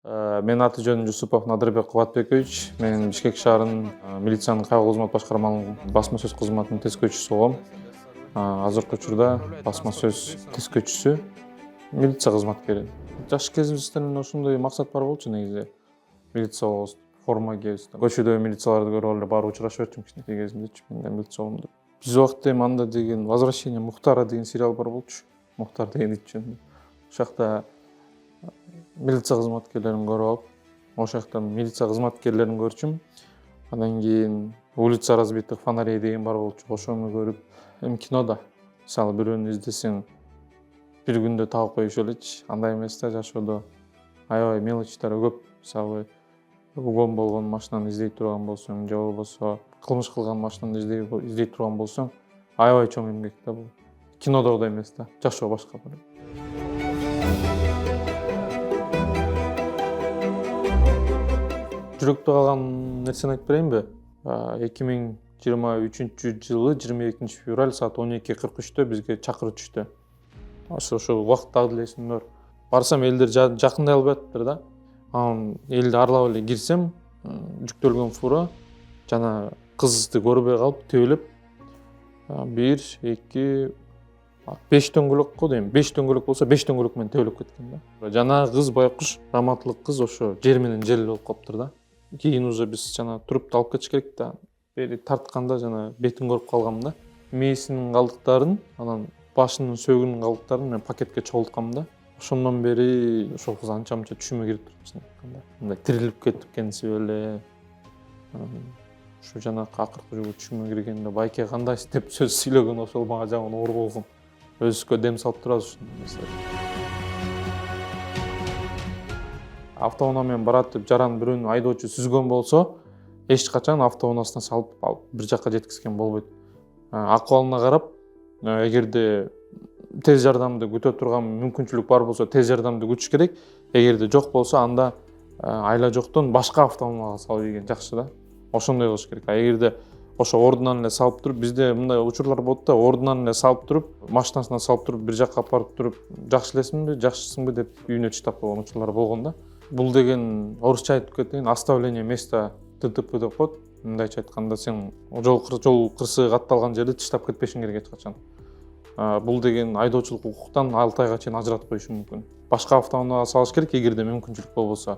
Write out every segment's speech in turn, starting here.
Менин аты жөнүм Жусупов Надырбек Кубатбекович. Мен Бишкек шаарынын милициянын кайгылуу кызмат башкармалыгынын басма сөз кызматынын тескөөчүсү болгом. Азыркы учурда басма сөз тескөөчүсү, милиция кызматкери. Жаш кезибизден ошондой максат бар болчу негизи. Милиция болобуз, форма кийебиз. Көчөдө милицияларды көрүп эле барып учурашып жүрчүмүн кичинекей кезимдечи. Мен да милиция болом деп. Биз убакта эми анда деген «Возвращение Мухтара» деген сериал бар болчу. Мухтар деген ит жөнүндө. Ошол жакта милиция кызматкерлерин көрүп алып, ошол жактан милиция кызматкерлерин көрчүм. Андан кийин «Улица разбитых фонарей» деген бар болчу. Ошону көрүп, эми кинода мисалы бирөөнү издесең бир күндө таап коюшу элечи. Андай эмес да, жашоодо аябай мелочтар көп. Мисалы угон болгон машинаны издей турган болсоң, же болбосо кылмыш кылган машинаны издей турган болсоң, аябай чоң эмгек да бул. Кинодогудай эмес да, жашоо башка болот. Жүрөктө калган нерсени айтып берейинби? 2023 жылы 22 февраль саат 12:43 бизге чакыруу түштү. Ошол убакыт дагы деле эсимде бар. Барсам элдер жакындай албаптыр да. Анан элди аралап эле кирсем, жүктөлгөн фура жана кызды көрбөй калып төбөлөп 1 2 5 дөңгөлөк дейм. 5 дөңгөлөк болсо 5 дөңгөлөк менен төбөлөп кеткен да. Жана кыз байкуш, раматтылык кыз ошо жер менен жел болуп калыптыр да. Кийин уже биз жана туруп алып кетиш керек да. Бери тартканда жана бетин көрүп калгам да. Мээсинин калдыктарын, анан башынын сөөгүнүн калдыктарын мен пакетке чогулткам да. Ошондон бери ошол кыз анча-мынча түшүмө кирип турчу айтканда. Мындай тирилип кеткенсип эле. Ушу жанакы акыркы жолу түшүмө киргенде байке кандай деп сөз сүйлөгөн, ошол мага жаман оор болгон. Өзүбүзгө дем салып турабыз ушундай. Автоунаа менен барат деп жаран бирөөнү айдоочу сүзгөн болсо, эч качан автоунаасына салып алып бир жакка жеткизген болбойт. Акыбалына карап, эгерде тез жардамды күтө турган мүмкүнчүлүк бар болсо тез жардамды күтүш керек. Эгерде жок болсо анда айла жоктон башка автоунаага салып ийген жакшы да. Ошондой кылыш керек. Эгерде ошо ордунан эле салып туруп, бизде мындай учурлар болот да, ордунан эле салып туруп, машинасына салып туруп, бир жакка апарып туруп, жакшы элесиңби, жакшысыңбы деп үйүнө таштап койгон учурлар болгон да. Бул деген орусча айтып кетейин, оставление места ДТП деп коет. Мындайча айтканда, сен жол кырсыгы катталган жерди таштап кетпешиң керек эч качан. Бул деген айдоочулук укуктан 6 айга чейин ажыратып коюшу мүмкүн. Башка автоунаага салыш керек, эгерде мүмкүнчүлүк болбосо.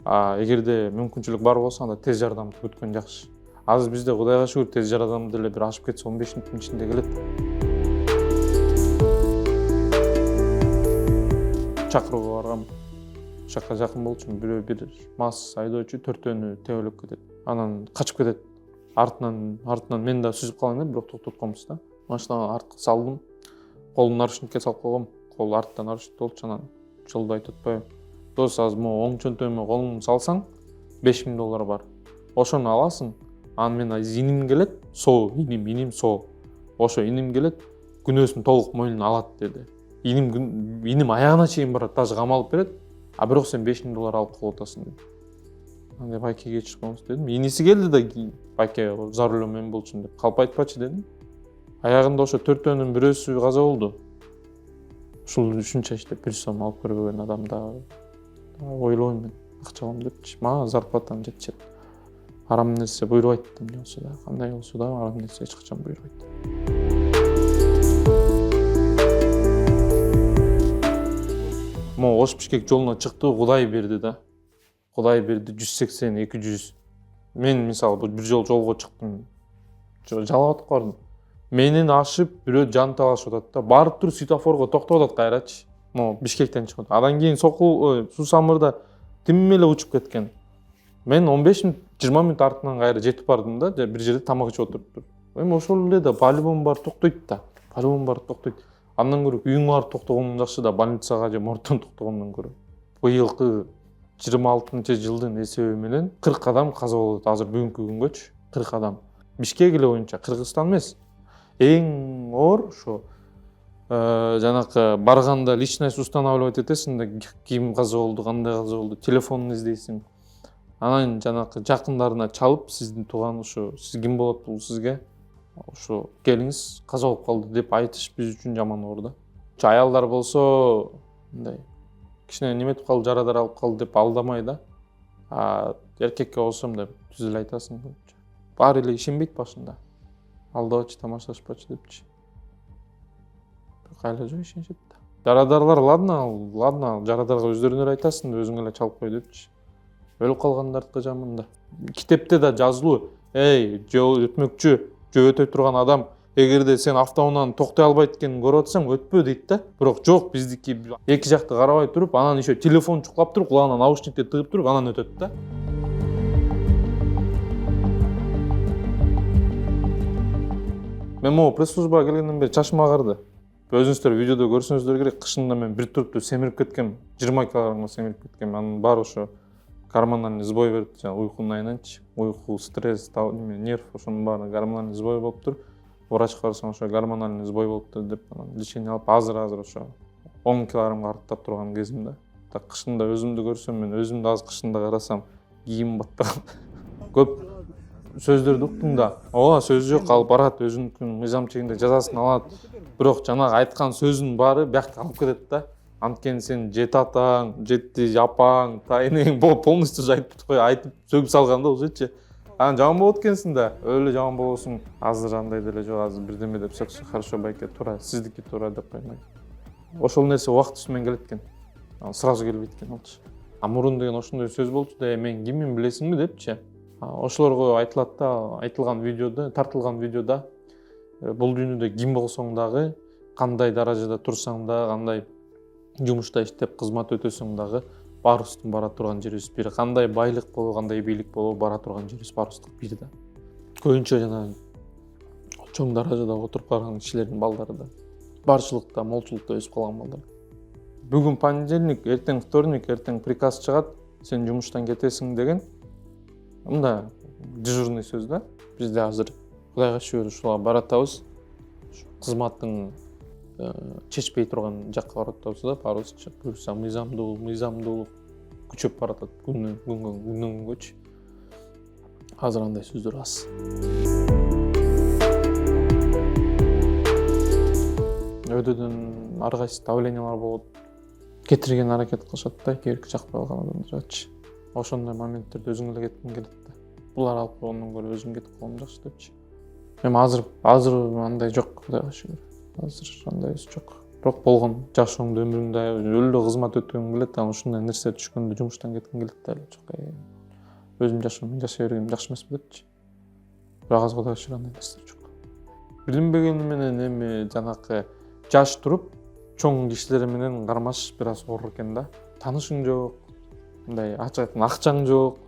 Эгерде мүмкүнчүлүк бар болсо, анда тез жардамды күткөн жакшы. Азыр бизде Кудайга шүгүр тез жардам деле бир ашып кетсе 15 мүнөттүн ичинде келет. Чакырууга баргам. Жакка жакын болчумун, бир мас айдоочу төртөөнү тебелеп кетет. Анан качып кетет. Артынан мен да сүзүп калган элем, бирок токтотконбуз да. Машинага артка салдым. Колун наручникке салып койгом. Кол арттан наручник болчу, анан жолдо айтып атпайбы. Дос, азыр могу оң чөнтөгүмө колуңду салсаң, $5000 бар. Ошону аласың. Анан мен иним келет, иним соо. Ошо иним келет, күнөөсүн толук мойнуна алат деди. Иним аягына чейин барат, даже камалып берет. Бирок сен $5000 алып калып атасың деди. Анда байкеге чыкпаңыз дедим. Иниси келди да, байке за рулем мен болчумун деп калп айтпачы дедим. Аягында ошо төртөөнүн бирөөсү каза болду. Ушул ушунча иштеп 1 сом алып көрбөгөн адамда ойлойм мен, акча алам депчи. Мага зарплатам жетишет. Арам нерсе буйрубайт да, болсо да, кандай болсо да арам нерсе эч качан буйрубайт. Ош Бишкек жолуна чыкты, Кудай берди да. Кудай берди 180, 200. Мен мисалы бир жолго чыктым. Жалап атып бардым. Менен ашып бирөө жан талашып атат да. Барып туруп светофорго токтоп атат кайрачы. Бишкектен чыгып. Андан кийин суу самырда тим эле учуп кеткен. Мен 15 мүнөт, 20 мүнөт артынан кайра жетип бардым да, бир жерде тамак ичип отуруптур. Эми ошол эле да, по-любому бар токтойт да. Андан көрө үйүңө барып токтогондон жакшы да, больницага же моргтон токтогондон көрө. Быйылкы 26-жылдын эсеби менен 40 адам каза болот. Азыр бүгүнкү күнгөчү 40 адам. Бишкек эле боюнча, Кыргызстан эмес. Эң оор ошо жанакы барганда личность устанавливать этесиң да, ким каза болду, кандай каза болду, телефонун издейсиң. Анан жанакы жакындарына чалып, сиздин тууган ушу, сиз ким болот бул сизге? Ушу келиңиз, каза болуп калды деп айтыш биз үчүн жаман оор да. Аялдар болсо мындай кичине неметип калды, жарадар алып калды деп алдамай да. Эркекке болсом деп түз эле айтасың. Баары эле ишенбейт башында. Алдабачы, тамашалашпачы депчи. Кайла жок ишенишет да. Жарадарлар ладно, жарадарга өздөрүнө эле айтасың, өзүң эле чалып кой депчи. Өлүп калгандардыкы жамында. Китепте да жазылуу, жол өтмөкчү, жөө өтө турган адам, эгерде сен автоунааны токтой албайт экенин көрүп атсаң, өтпө дейт да. Бирок жок, биздики эки жакты карабай туруп, анан еще телефон чукулап туруп, кулагына наушникти тыгып туруп, анан өтөт да. Мен могу пресс-службага келгенден бери чачым агарды. Өзүңүздөр видеодо көрсөңүздөр керек, кышында мен бир туруптуу семирип кеткем, 20 килограммга семирип кеткем. Анын баары ошо гормоналдык сбой берип, уйкунун айынан,чы, уйку, стресс, нерв, ошонун баары гормоналдык сбой болуптур. Врачка барсаң, ошо гормоналдык сбой болуптур деп, лечение алып, азыр ошо 10 килограммга артып турган кезимде. Так кышында өзүмдү көрсөм, мен өзүмдү азыр кышында карасам, кийим баттаган. Көп сөздөрдү уктум да. Ооба, сөз жок, алып барат, өзүнүн мыйзам чегинде жазасын алат. Бирок жанагы айткан сөзүнүн баары биякта калып кетет да. Анткени сен жет атаң, жетти апаң, тайнең полностью айтып сөгүп салган да ошочу. Анан жаман болот экенсиң да, өлө жаман болосуң. Азыр андай деле жок, азыр бирдеме деп сөксө, хорошо байке, туура, сиздики туура деп коймой. Ошол нерсе убакыт менен келет экен. Сразу келбейт экен алчы. Мурун деген ошондой сөз болчу да, мен киммин билесиңби депчи. Ошолорго айтылат да, айтылган видеодо, тартылган видеодо бул дүйнөдө ким болсоң дагы, кандай даражада турсаң да, кандай жумушта иштеп кызмат өтөсөң дагы, баарыбыздын бара турган жерибиз бир. Кандай байлык болобу, кандай бийлик болобу, бара турган жерибиз баарыбыздык бир да. Көбүнчө жана чоң даражада отуруп калган кишилердин балдары да, барчылыкта, молчулукта өсүп калган балдар. Бүгүн понедельник, эртең вторник, эртең приказ чыгат, сен жумуштан кетесиң деген. Мында дежурный сөз да. Бизде азыр Кудайга шүгүр ушуга баратабыз. Кызматтын чечпей турган жакка барып атабыз да, баарыбызча. Буюрса мыйзамдуулук күчөп баратат күндөн күнгөчү. Азыр андай сөздөр аз. Өйдөдөн ар кайсы давлениялар болот. Кетирген аракет кылышат да, кээ жакпай калган адамдарчы. Ошондой моменттерде өзүң эле кеткиң келет да. Булар алып койгондон көрө өзүм кетип калган жакшы депчи. Эми азыр андай жок, Кудайга шүгүр. Азыр андай жок. Бирок болгон жашооңдо, өмүрүңдө өлө кызмат өткөнгүң келет, анан ушундай нерсе түшкөндө жумуштан кеткиң келет да, жок. Өзүм жашоомду жашай бергеним жакшы эмеспи депчи. Бирок азыр Кудайга шүгүр андай нерсе жок. Билинбегени менен эми жанакы жаш туруп, чоң кишилер менен кармашыш бир аз оор экен да. Таанышың жок, мындай акчаң жок.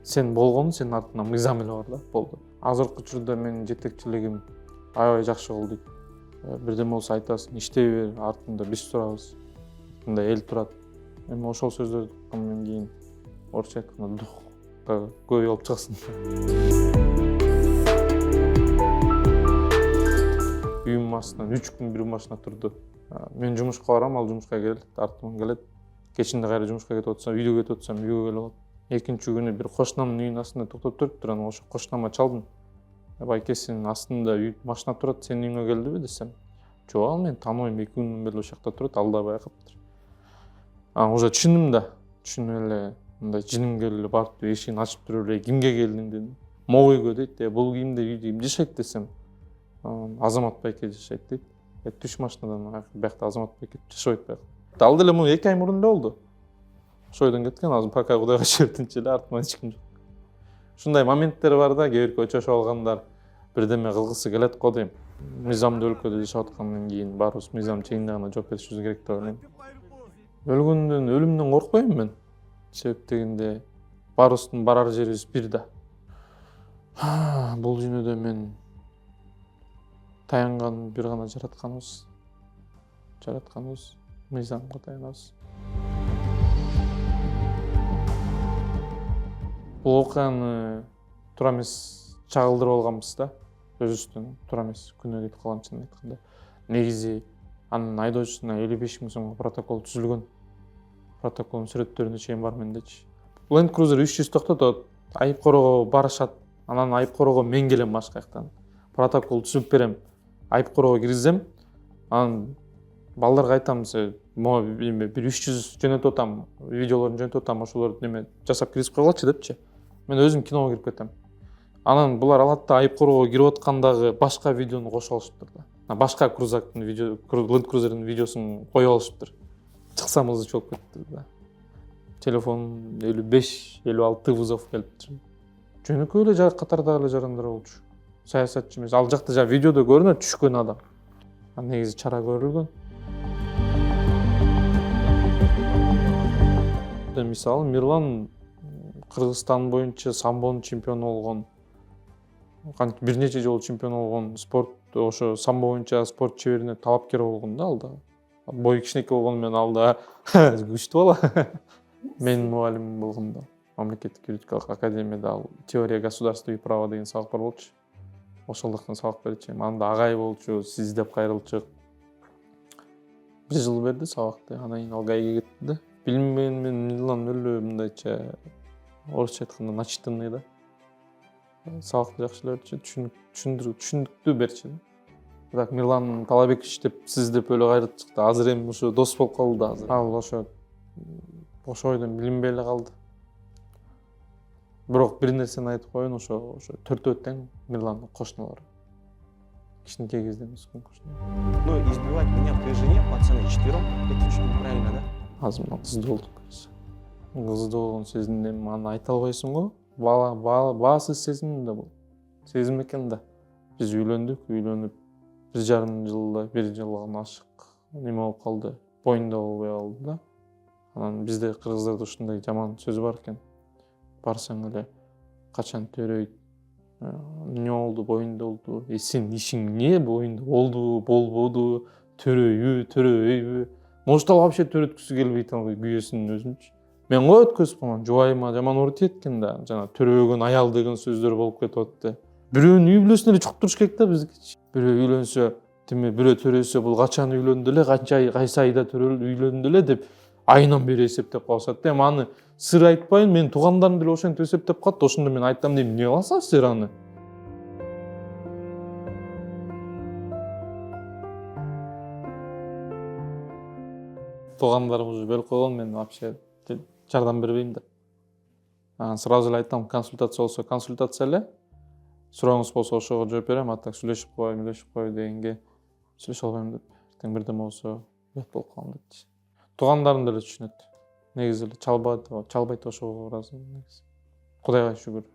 Сен болгону сенин артыңан мыйзам эле бар да, болду. Азыркы учурда менин жетекчилигим аябай жакшы болду дейт. Бирдеме болсо айтасың, иштей бер, артында биз турабыз. Мындай эл турат. Эми ошол сөздөрдү уккандан кийин орусча айтканда духка көй болуп чыгасың. Үйүм астынан 3 күн бир машина турду. Мен жумушка барам, ал жумушка келет, артыман келет. Кечинде кайра жумушка кетип атсам, үйгө кетип атсам, үйгө келип алат. Экинчи күнү бир кошунамдын үйүнүн астында токтоп туруптур, анан ошо кошунама чалдым. Байке, сенин астында машина турат, сенин үйүңө келдиби десем. Жок, ал мен тааныбайм, 2 күндөн бери ошол жакта турат, алдабай калыптыр. Уже түшүндүм да. Түшүнүп эле мындай жиним келип эле барып эшигин ачып туруп эле кимге келдиң дедим. Могу үйгө дейт, бул кимде үйдө ким жашайт десем. Азамат байке жашайт дейт. Түш машинадан биякта Азамат байке жашабайт байка. Ал деле муну 2 ай мурун эле болду. Ошол ойдон кеткен, азыр пока Кудайга шүгүр тынч эле, артыман эч ким жок. Ушундай моменттер бар да, кээ бирки өчөшүп алгандар бирдеме кылгысы келет го дейм. Мыйзамдуу өлкөдө жашап аткандан кийин баарыбыз мыйзам чегинде гана жооп беришибиз керек деп ойлойм. Өлүмдөн коркпойм мен. Себеп дегенде баарыбыздын барар жерибиз бир да. Бул дүйнөдө мен таянган бир гана жаратканыбыз, мыйзамга таянабыз. Бул окуяны туура эмес чагылдырып алганбыз да. Өзүбүздөн туура эмес күнөө кетип калган чынын айтканда. Негизи анын айдоочусуна 55 000 сомго протокол түзүлгөн. Протоколдун сүрөттөрүнө чейин бар мендечи. Land Cruiser 300 токтотот, айып короого барышат. Анан айып короого мен келем башка жактан. Протокол түзүп берем. Айып короого киргизем. Анан балдарга айтам, могу бир 300 жөнөтүп атам, видеолорун жөнөтүп атам, ошолорду неме жасап киргизип койгулачы депчи. Мен өзүм киного кирип кетем. Анан булар алат да айып коргоого кирип аткандагы башка видеону кошуп алышыптыр да. Башка крузактын видео, Land Cruiser'дын видеосун коюп алышыптыр. Чыксамыз чогуп кетти да. Телефон 55-56 вызов келиптир. Жөнөкөй эле катардагы эле жарандар болчу. Саясатчы эмес. Ал жакта жаңы видеодо көрүнөт түшкөн адам. Негизи чара көрүлгөн. Мисалы Мирлан Кыргызстан боюнча самбонун чемпиону болгон. Бир нече жолу чемпион болгон, спорт ошо самбо боюнча спорт чеберине талапкер болгон да ал да. Бою кичинекей болгону менен ал да күчтүү бала. Мен мугалим болгондо мамлекеттик юридикалык академияда ал теория государства и права деген сабак бар болчу. Ошолдуктан сабак берчү. Анда агай болчу, сиз деп кайрылчу. Бир жыл берди сабакты, анан кийин ал гайга кетти да. Билинбеген мен Мирлан өлө мындайча орусча айтканда начитанный да. Сабакты жакшы эле берчү, түшүндүктүү берчү. Бирок Мирлан Талабекович деп сиз деп өлө кайрылып чыкты. Азыр эми ушу дос болуп калды да азыр. Ал ошо бойдон билинбей эле калды. Бирок бир нерсени айтып коеюн, ошо төртөө тең Мирландын кошуналары. Кичинекей кезде эмес кошуналар. Ну, избивать меня при жене, пацаны, четвером, это очень неправильно, да? Азыр мына кыздуу болдук. Кыздуу болгон сезимди эми аны айта албайсың го. Баасыз сезим да бул. Сезим экен да. Биз үйлөндүк, 1,5 жылда, 1 жылдан ашык неме болуп калды. Боюнда болбой калды да. Анан бизде кыргыздарда ушундай жаман сөз бар экен. Барсаң эле качан төрөйт, эмне болду, боюнда болду. Сен ишиң эмне, боюнда болду, болбоду, төрөйбү? Может ал вообще төрөткүсү келбейт ал күйөөсүнүн өзүнчү. Мен го өткөзүп койгон, жубайыма жаман уур тиет экен да. Жана төрөгөн аял деген сөздөр болуп кетип атты. Бирөөнүн үй бүлөсүнө эле чукуп туруш керек да биздики. Бирөө үйлөнсө, бирөө төрөсө, бул качан үйлөндү эле, кайсы айда үйлөндү эле деп айынан бери эсептеп калышат. Эми аны сыр айтпайын, мен туугандарым деле ошентип эсептеп калат. Ошондо мен айтам дейм, эмне кыласың силер аны? Туугандарым уже бөлүп койгон, мен вообще жардам бербейм да. Сразу эле айтам, консультация болсо консультация эле. Сурооңуз болсо ошого жооп берем, а так сүйлөшүп кой дегенге сүйлөшө албайм деп. Эртең бирдеме болсо уят болуп калам депчи. Туугандарым деле түшүнөт. Негизи эле чалбайт ошого ыраазы негизи. Кудайга шүгүр.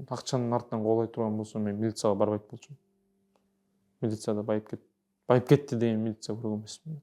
Акчанын артынан коолой турган болсо мен милицияга барбайт болчумун. Милицияда байып кетти деген милиция көргөн эмесмин.